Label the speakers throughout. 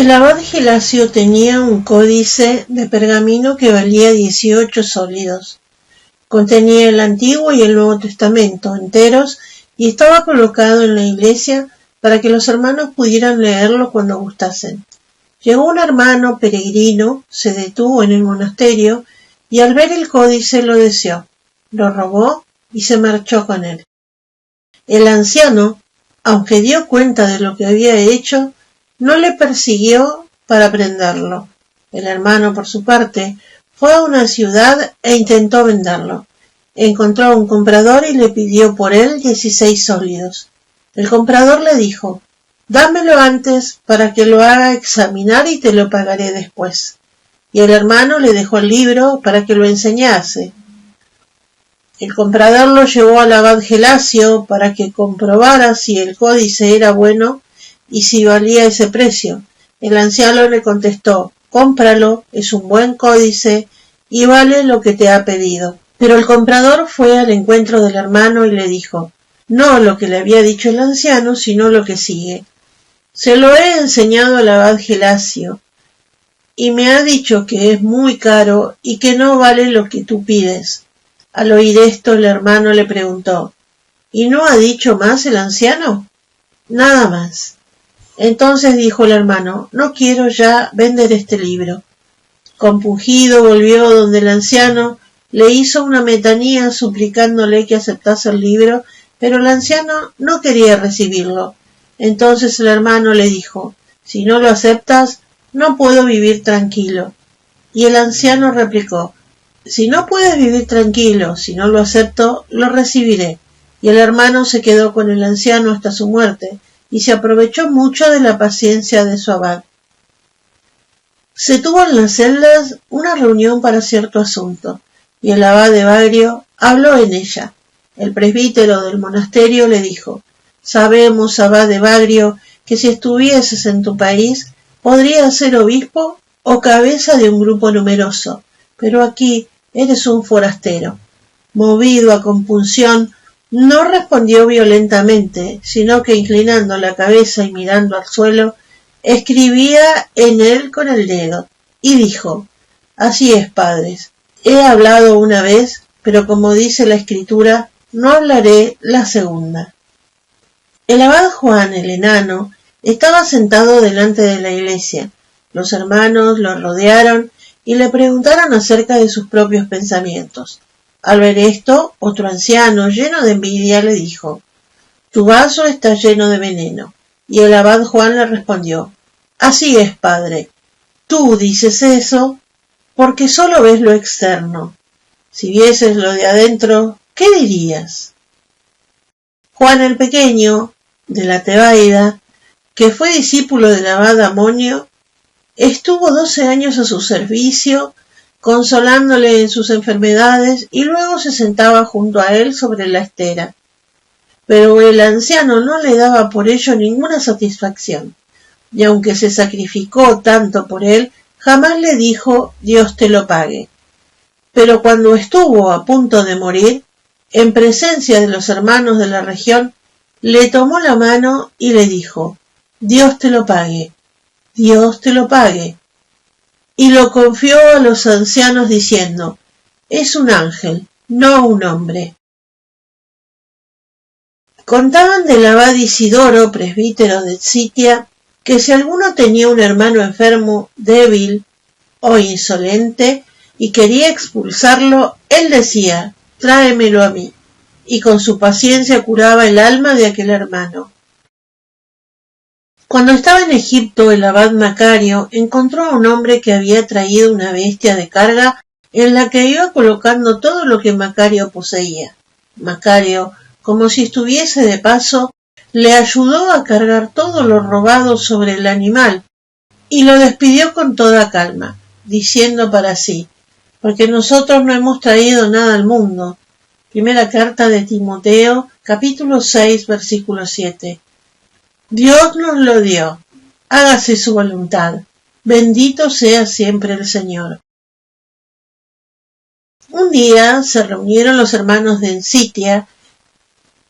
Speaker 1: El abad Gelasio tenía un códice de pergamino que valía 18 sólidos. Contenía el Antiguo y el Nuevo Testamento enteros y estaba colocado en la iglesia para que los hermanos pudieran leerlo cuando gustasen. Llegó un hermano peregrino, se detuvo en el monasterio y al ver el códice lo deseó, lo robó y se marchó con él. El anciano, aunque dio cuenta de lo que había hecho, no le persiguió para prenderlo. El hermano, por su parte, fue a una ciudad e intentó venderlo. Encontró a un comprador y le pidió por él 16 sólidos. El comprador le dijo: «Dámelo antes para que lo haga examinar y te lo pagaré después». Y el hermano le dejó el libro para que lo enseñase. El comprador lo llevó al abad Gelasio para que comprobara si el códice era bueno y si valía ese precio. El anciano le contestó: «Cómpralo, es un buen códice y vale lo que te ha pedido». Pero el comprador fue al encuentro del hermano y le dijo, no lo que le había dicho el anciano, sino lo que sigue: «Se lo he enseñado al abad Gelasio, y me ha dicho que es muy caro y que no vale lo que tú pides». Al oír esto, el hermano le preguntó: «¿Y no ha dicho más el anciano?» «Nada más». Entonces dijo el hermano: «No quiero ya vender este libro». Compungido volvió donde el anciano, le hizo una metanía suplicándole que aceptase el libro, pero el anciano no quería recibirlo. Entonces el hermano le dijo: «Si no lo aceptas, no puedo vivir tranquilo». Y el anciano replicó: «Si no puedes vivir tranquilo, si no lo acepto, lo recibiré». Y el hermano se quedó con el anciano hasta su muerte, y se aprovechó mucho de la paciencia de su abad. Se tuvo en las celdas una reunión para cierto asunto, y el abad de Bagrio habló en ella. El presbítero del monasterio le dijo: «Sabemos, abad de Bagrio, que si estuvieses en tu país, podrías ser obispo o cabeza de un grupo numeroso, pero aquí eres un forastero». Movido a compunción, no respondió violentamente, sino que inclinando la cabeza y mirando al suelo, escribía en él con el dedo, y dijo: «Así es, padres, he hablado una vez, pero como dice la escritura, no hablaré la segunda». El abad Juan el enano estaba sentado delante de la iglesia. Los hermanos lo rodearon y le preguntaron acerca de sus propios pensamientos. Al ver esto, otro anciano, lleno de envidia, le dijo: «Tu vaso está lleno de veneno». Y el abad Juan le respondió: «Así es, padre. Tú dices eso porque solo ves lo externo. Si vieses lo de adentro, ¿qué dirías?». Juan el Pequeño, de la Tebaida, que fue discípulo del abad Amonio, estuvo 12 años a su servicio, consolándole en sus enfermedades, y luego se sentaba junto a él sobre la estera. Pero el anciano no le daba por ello ninguna satisfacción, y aunque se sacrificó tanto por él, jamás le dijo: «Dios te lo pague». Pero cuando estuvo a punto de morir, en presencia de los hermanos de la región, le tomó la mano y le dijo: «Dios te lo pague, Dios te lo pague». Y lo confió a los ancianos diciendo: «Es un ángel, no un hombre». Contaban del abad Isidoro, presbítero de Sitia, que si alguno tenía un hermano enfermo, débil o insolente, y quería expulsarlo, él decía: «Tráemelo a mí», y con su paciencia curaba el alma de aquel hermano. Cuando estaba en Egipto, el abad Macario encontró a un hombre que había traído una bestia de carga en la que iba colocando todo lo que Macario poseía. Macario, como si estuviese de paso, le ayudó a cargar todo lo robado sobre el animal y lo despidió con toda calma, diciendo para sí: «Porque nosotros no hemos traído nada al mundo». Primera carta de Timoteo, capítulo 6, versículo 7. Dios nos lo dio, hágase su voluntad. Bendito sea siempre el Señor. Un día se reunieron los hermanos de Sitia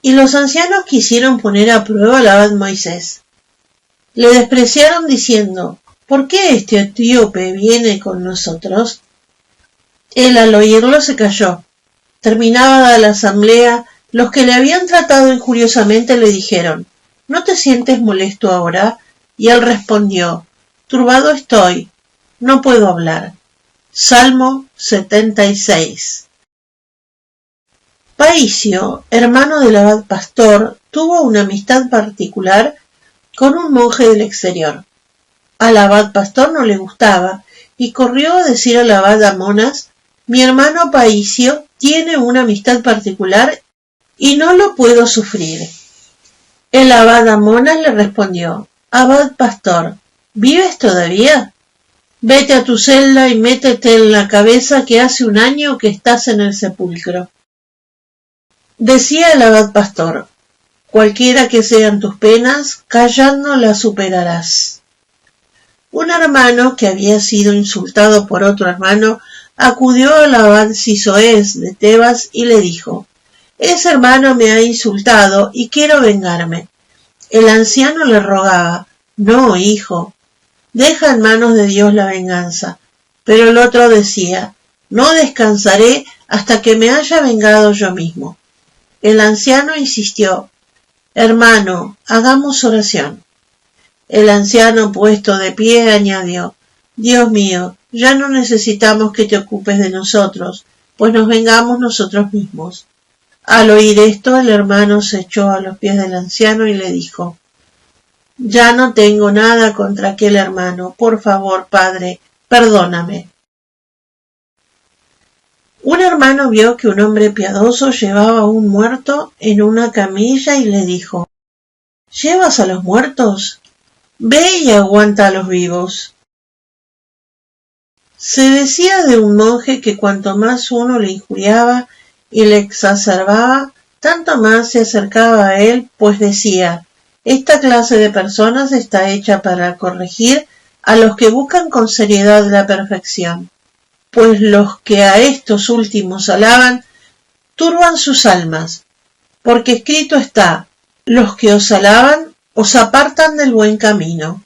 Speaker 1: y los ancianos quisieron poner a prueba al abad Moisés. Le despreciaron diciendo: ¿por qué este etíope viene con nosotros? Él al oírlo se calló. Terminada la asamblea, los que le habían tratado injuriosamente le dijeron: ¿no te sientes molesto ahora? Y él respondió: turbado estoy, no puedo hablar. Salmo 76. Paísio, hermano del abad pastor, tuvo una amistad particular con un monje del exterior. Al abad pastor no le gustaba y corrió a decir al abad Amonas: mi hermano Paísio tiene una amistad particular y no lo puedo sufrir. El abad Amonas le respondió: abad pastor, ¿vives todavía? Vete a tu celda y métete en la cabeza que hace un año que estás en el sepulcro. Decía el abad pastor: cualquiera que sean tus penas, callando las superarás. Un hermano que había sido insultado por otro hermano acudió al abad Sisoés de Tebas y le dijo: ese hermano me ha insultado y quiero vengarme. El anciano le rogaba: no, hijo, deja en manos de Dios la venganza. Pero el otro decía: no descansaré hasta que me haya vengado yo mismo. El anciano insistió: hermano, hagamos oración. El anciano, puesto de pie, añadió: Dios mío, ya no necesitamos que te ocupes de nosotros, pues nos vengamos nosotros mismos. Al oír esto, el hermano se echó a los pies del anciano y le dijo: ya no tengo nada contra aquel hermano, por favor, padre, perdóname. Un hermano vio que un hombre piadoso llevaba a un muerto en una camilla y le dijo: ¿llevas a los muertos? Ve y aguanta a los vivos. Se decía de un monje que cuanto más uno le injuriaba y le exacerbaba, tanto más se acercaba a él, pues decía: esta clase de personas está hecha para corregir a los que buscan con seriedad la perfección, pues los que a estos últimos alaban turban sus almas, porque escrito está: los que os alaban os apartan del buen camino.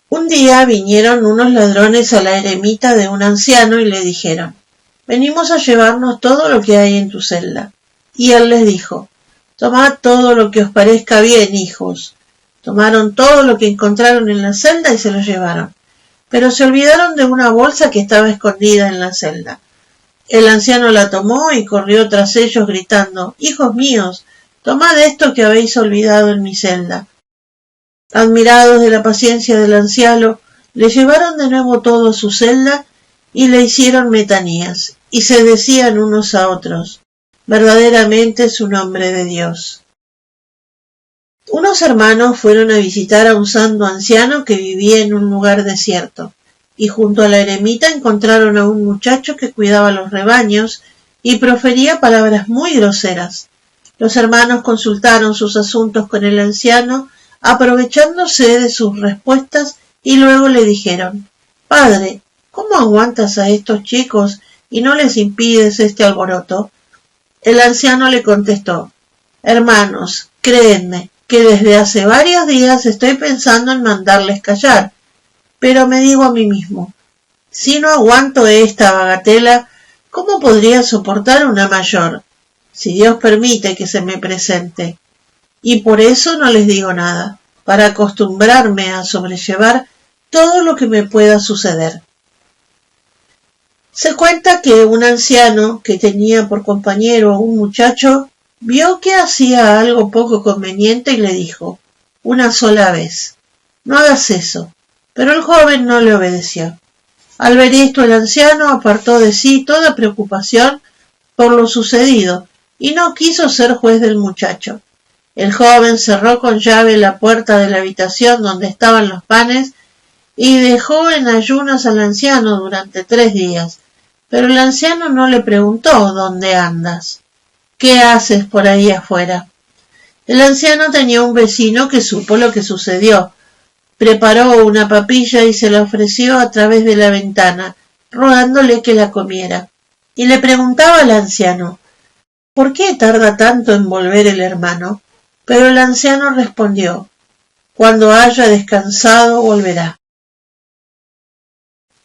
Speaker 1: Un día vinieron unos ladrones a la eremita de un anciano y le dijeron: venimos a llevarnos todo lo que hay en tu celda. Y él les dijo: tomad todo lo que os parezca bien, hijos. Tomaron todo lo que encontraron en la celda y se lo llevaron, pero se olvidaron de una bolsa que estaba escondida en la celda. El anciano la tomó y corrió tras ellos gritando: hijos míos, tomad esto que habéis olvidado en mi celda. Admirados de la paciencia del anciano, le llevaron de nuevo todo a su celda y le hicieron metanías, y se decían unos a otros: verdaderamente es un hombre de Dios. Unos hermanos fueron a visitar a un santo anciano que vivía en un lugar desierto, y junto a la eremita encontraron a un muchacho que cuidaba los rebaños y profería palabras muy groseras. Los hermanos consultaron sus asuntos con el anciano, aprovechándose de sus respuestas, y luego le dijeron: padre, ¿cómo aguantas a estos chicos y no les impides este alboroto? El anciano le contestó: hermanos, créenme que desde hace varios días estoy pensando en mandarles callar, pero me digo a mí mismo: si no aguanto esta bagatela, ¿cómo podría soportar una mayor? Si Dios permite que se me presente. Y por eso no les digo nada, para acostumbrarme a sobrellevar todo lo que me pueda suceder. Se cuenta que un anciano que tenía por compañero a un muchacho vio que hacía algo poco conveniente y le dijo una sola vez: no hagas eso. Pero el joven no le obedeció. Al ver esto, el anciano apartó de sí toda preocupación por lo sucedido y no quiso ser juez del muchacho. El joven cerró con llave la puerta de la habitación donde estaban los panes y dejó en ayunas al anciano durante 3 días. Pero el anciano no le preguntó: ¿dónde andas? ¿Qué haces por ahí afuera? El anciano tenía un vecino que supo lo que sucedió. Preparó una papilla y se la ofreció a través de la ventana, rogándole que la comiera. Y le preguntaba al anciano: ¿por qué tarda tanto en volver el hermano? Pero el anciano respondió: Cuando haya descansado volverá.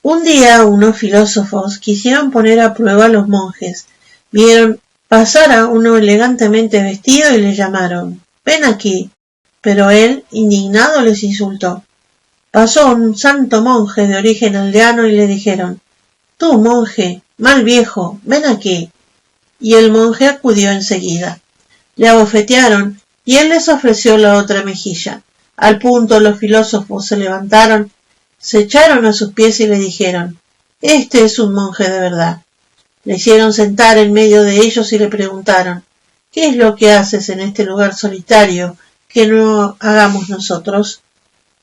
Speaker 1: Un día unos filósofos quisieron poner a prueba a los monjes. Vieron pasar a uno elegantemente vestido y le llamaron: «Ven aquí». Pero él, indignado, les insultó. Pasó un santo monje de origen aldeano y le dijeron: «Tú, monje, mal viejo, ven aquí». Y el monje acudió enseguida. Le abofetearon y él les ofreció la otra mejilla. Al punto los filósofos se levantaron, se echaron a sus pies y le dijeron: «Este es un monje de verdad». Le hicieron sentar en medio de ellos y le preguntaron: «¿Qué es lo que haces en este lugar solitario que no hagamos nosotros?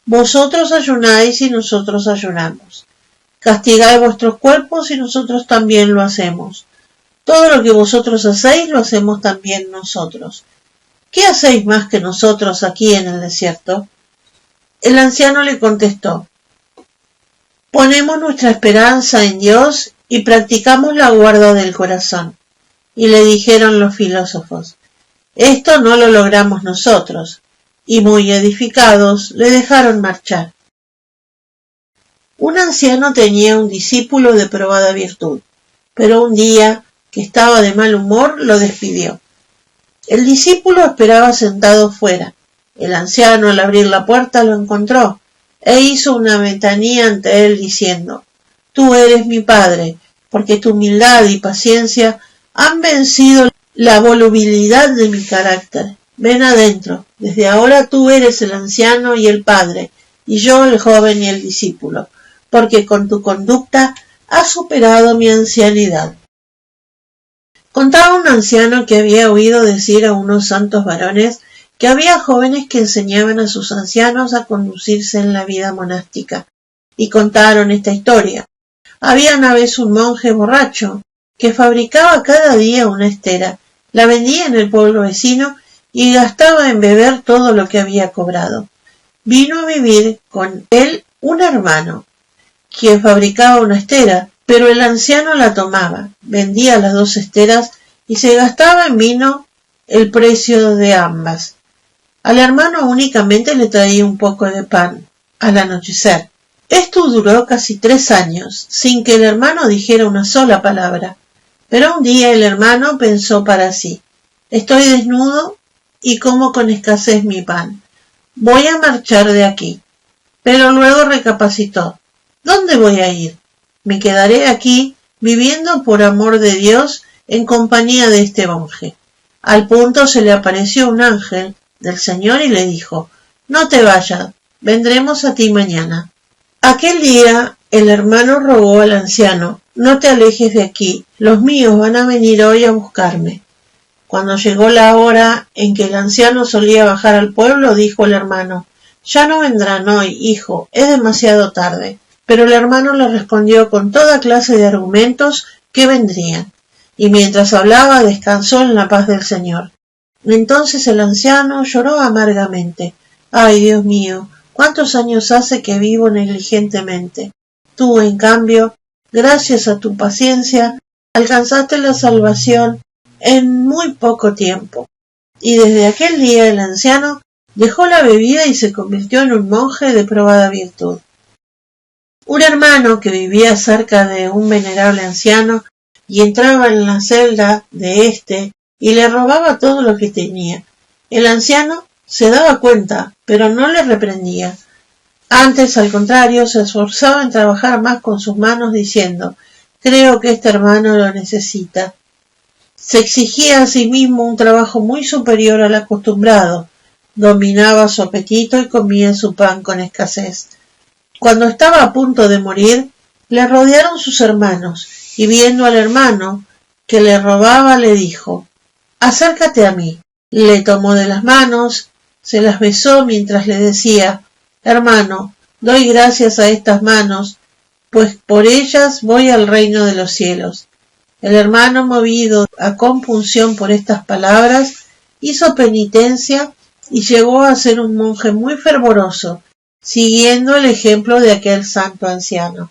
Speaker 1: Vosotros ayunáis y nosotros ayunamos. Castigáis vuestros cuerpos y nosotros también lo hacemos. Todo lo que vosotros hacéis lo hacemos también nosotros. ¿Qué hacéis más que nosotros aquí en el desierto?». El anciano le contestó: «Ponemos nuestra esperanza en Dios y practicamos la guarda del corazón». Y le dijeron los filósofos: «Esto no lo logramos nosotros», y muy edificados le dejaron marchar. Un anciano tenía un discípulo de probada virtud, pero un día, que estaba de mal humor, lo despidió. El discípulo esperaba sentado fuera. El anciano, al abrir la puerta, lo encontró e hizo una metanía ante él diciendo: «Tú eres mi padre, porque tu humildad y paciencia han vencido la volubilidad de mi carácter. Ven adentro, desde ahora tú eres el anciano y el padre, y yo el joven y el discípulo, porque con tu conducta has superado mi ancianidad». Contaba un anciano que había oído decir a unos santos varones que había jóvenes que enseñaban a sus ancianos a conducirse en la vida monástica, y contaron esta historia. Había una vez un monje borracho que fabricaba cada día una estera, la vendía en el pueblo vecino y gastaba en beber todo lo que había cobrado. Vino a vivir con él un hermano, quien fabricaba una estera, pero el anciano la tomaba, vendía las 2 esteras y se gastaba en vino el precio de ambas. Al hermano únicamente le traía un poco de pan al anochecer. Esto duró casi 3 años, sin que el hermano dijera una sola palabra. Pero un día el hermano pensó para sí: «Estoy desnudo y como con escasez mi pan. Voy a marchar de aquí». Pero luego recapacitó: «¿Dónde voy a ir? Me quedaré aquí viviendo por amor de Dios en compañía de este monje». Al punto se le apareció un ángel del Señor y le dijo: «No te vayas, vendremos a ti mañana». Aquel día el hermano rogó al anciano: «No te alejes de aquí, los míos van a venir hoy a buscarme». Cuando llegó la hora en que el anciano solía bajar al pueblo, dijo el hermano: «Ya no vendrán hoy, hijo, es demasiado tarde». Pero el hermano le respondió con toda clase de argumentos que vendrían, y mientras hablaba descansó en la paz del Señor. Entonces el anciano lloró amargamente: «Ay, Dios mío, ¿cuántos años hace que vivo negligentemente? Tú, en cambio, gracias a tu paciencia, alcanzaste la salvación en muy poco tiempo». Y desde aquel día el anciano dejó la bebida y se convirtió en un monje de probada virtud. Un hermano que vivía cerca de un venerable anciano y entraba en la celda de éste y le robaba todo lo que tenía. El anciano se daba cuenta, pero no le reprendía. Antes, al contrario, se esforzaba en trabajar más con sus manos, diciendo: «Creo que este hermano lo necesita». Se exigía a sí mismo un trabajo muy superior al acostumbrado, dominaba su apetito y comía su pan con escasez. Cuando estaba a punto de morir, le rodearon sus hermanos, y viendo al hermano que le robaba, le dijo: «Acércate a mí». Le tomó de las manos, se las besó mientras le decía: «Hermano, doy gracias a estas manos, pues por ellas voy al reino de los cielos». El hermano, movido a compunción por estas palabras, hizo penitencia y llegó a ser un monje muy fervoroso, siguiendo el ejemplo de aquel santo anciano.